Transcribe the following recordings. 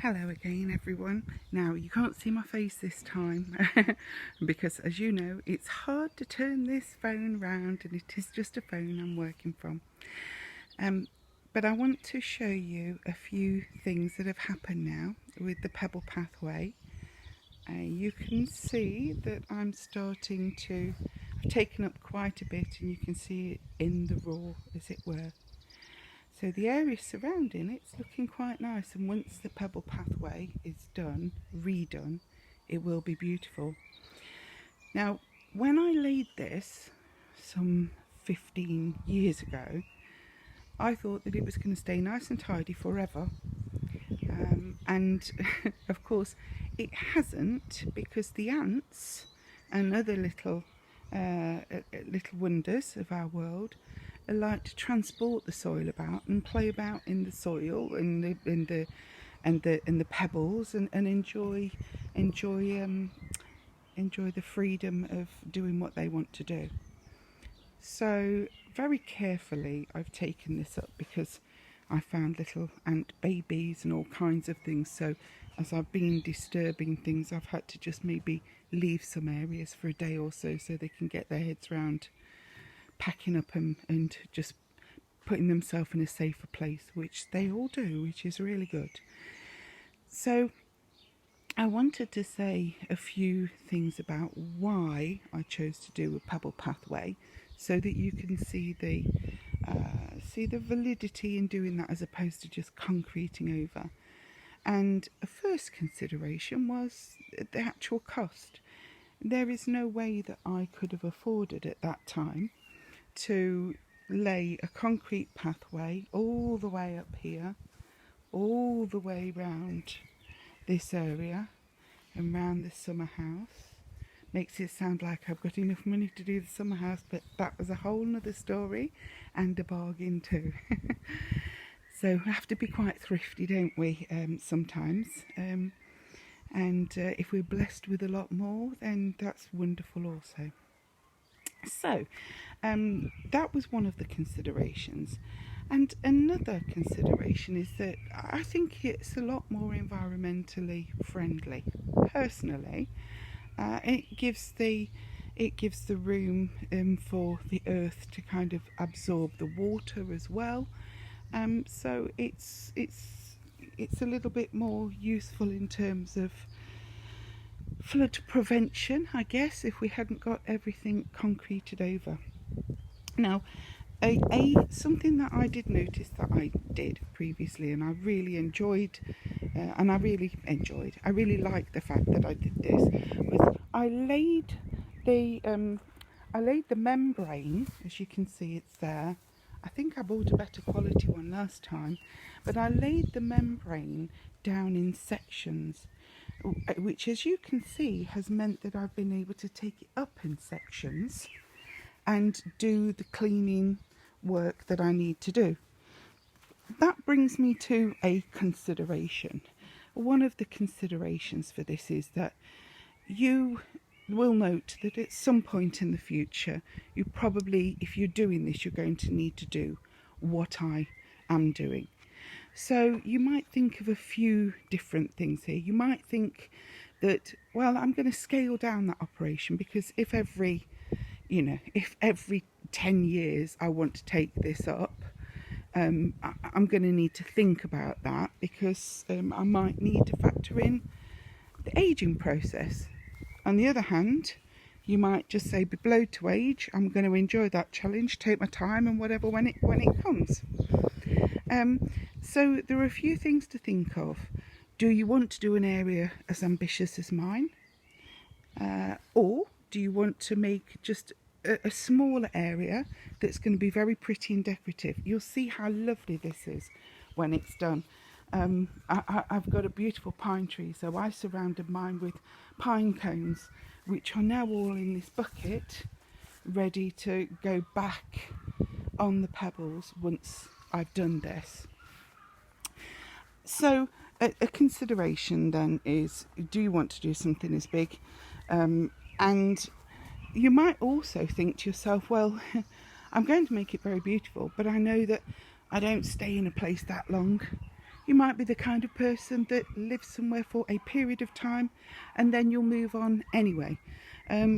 Hello again everyone. Now you can't see my face this time because as you know it's hard to turn this phone round and it is just a phone I'm working from. But I want to show you a few things that have happened now with the pebble pathway. You can see that I'm starting to, I've taken up quite a bit and you can see it in the raw as it were. So the area surrounding it's looking quite nice, and once the pebble pathway is done, redone, it will be beautiful. Now, when I laid this some 15 years ago, I thought that it was going to stay nice and tidy forever. And of course it hasn't, because the ants and other little wonders of our world like to transport the soil about and play about in the soil and the pebbles and enjoy the freedom of doing what they want to do. So very carefully I've taken this up because I found little ant babies and all kinds of things, so as I've been disturbing things I've had to just maybe leave some areas for a day or so they can get their heads round packing up and just putting themselves in a safer place, which they all do, which is really good. So I wanted to say a few things about why I chose to do a pebble pathway, so that you can see the validity in doing that as opposed to just concreting over. And a first consideration was the actual cost. There is no way that I could have afforded at that time to lay a concrete pathway all the way up here, all the way round this area and round the summer house. Makes it sound like I've got enough money to do the summer house, but that was a whole nother story and a bargain too. So we have to be quite thrifty, don't we, sometimes, and if we're blessed with a lot more, then that's wonderful also. So that was one of the considerations, and another consideration is that I think it's a lot more environmentally friendly. Personally, it gives the room for the earth to kind of absorb the water as well. So it's a little bit more useful in terms of flood prevention, I guess, if we hadn't got everything concreted over. Now, something that I did notice that I did previously, and I really liked the fact that I did this, was I laid the membrane, as you can see it's there. I think I bought a better quality one last time, but I laid the membrane down in sections, which, as you can see, has meant that I've been able to take it up in sections and do the cleaning work that I need to do. That brings me to a consideration. One of the considerations for this is that you will note that at some point in the future, you probably, if you're doing this, you're going to need to do what I am doing. So you might think of a few different things here. You might think that, well, I'm going to scale down that operation, because if every 10 years I want to take this up, I'm going to need to think about that, because I might need to factor in the aging process. On the other hand, you might just say, below to age, I'm going to enjoy that challenge, take my time and whatever when it comes. So there are a few things to think of. Do you want to do an area as ambitious as mine? Or do you want to make just a smaller area that's going to be very pretty and decorative? You'll see how lovely this is when it's done. I've got a beautiful pine tree, so I surrounded mine with pine cones, which are now all in this bucket, ready to go back on the pebbles once I've done this. So a consideration then is, do you want to do something as big? And you might also think to yourself, well, I'm going to make it very beautiful, but I know that I don't stay in a place that long. You might be the kind of person that lives somewhere for a period of time and then you'll move on anyway.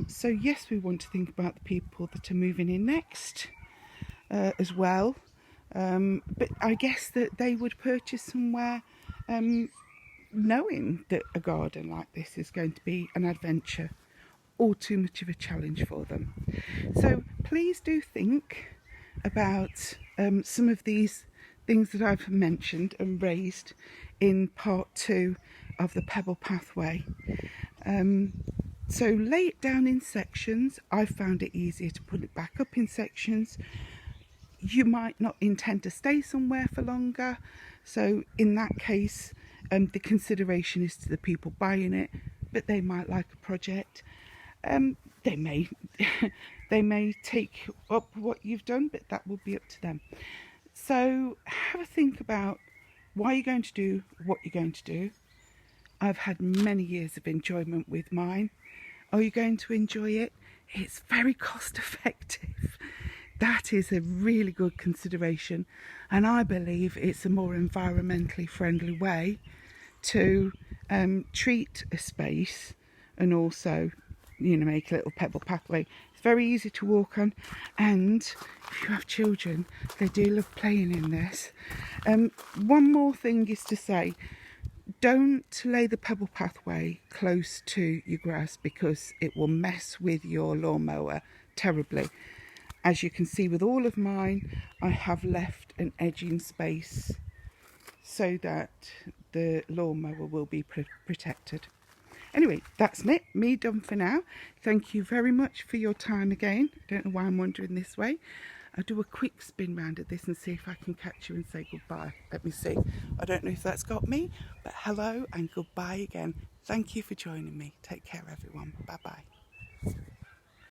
So yes, we want to think about the people that are moving in next as well. But I guess that they would purchase somewhere knowing that a garden like this is going to be an adventure or too much of a challenge for them. So please do think about some of these things that I've mentioned and raised in part 2 of the Pebble Pathway. So lay it down in sections. I found it easier to put it back up in sections. You might not intend to stay somewhere for longer, so in that case the consideration is to the people buying it, but they might like a project. They may they may take up what you've done, but that will be up to them. So have a think about why you're going to do what you're going to do. I've had many years of enjoyment with mine. Are you going to enjoy it? It's very cost effective. That is a really good consideration, and I believe it's a more environmentally friendly way to treat a space and also, you know, make a little pebble pathway. It's very easy to walk on, and if you have children, they do love playing in this. One more thing is to say, don't lay the pebble pathway close to your grass because it will mess with your lawnmower terribly. As you can see with all of mine, I have left an edging space so that the lawnmower will be protected. Anyway, that's me done for now. Thank you very much for your time again. I don't know why I'm wandering this way. I'll do a quick spin round at this and see if I can catch you and say goodbye. Let me see. I don't know if that's got me, but hello and goodbye again. Thank you for joining me. Take care, everyone. Bye-bye.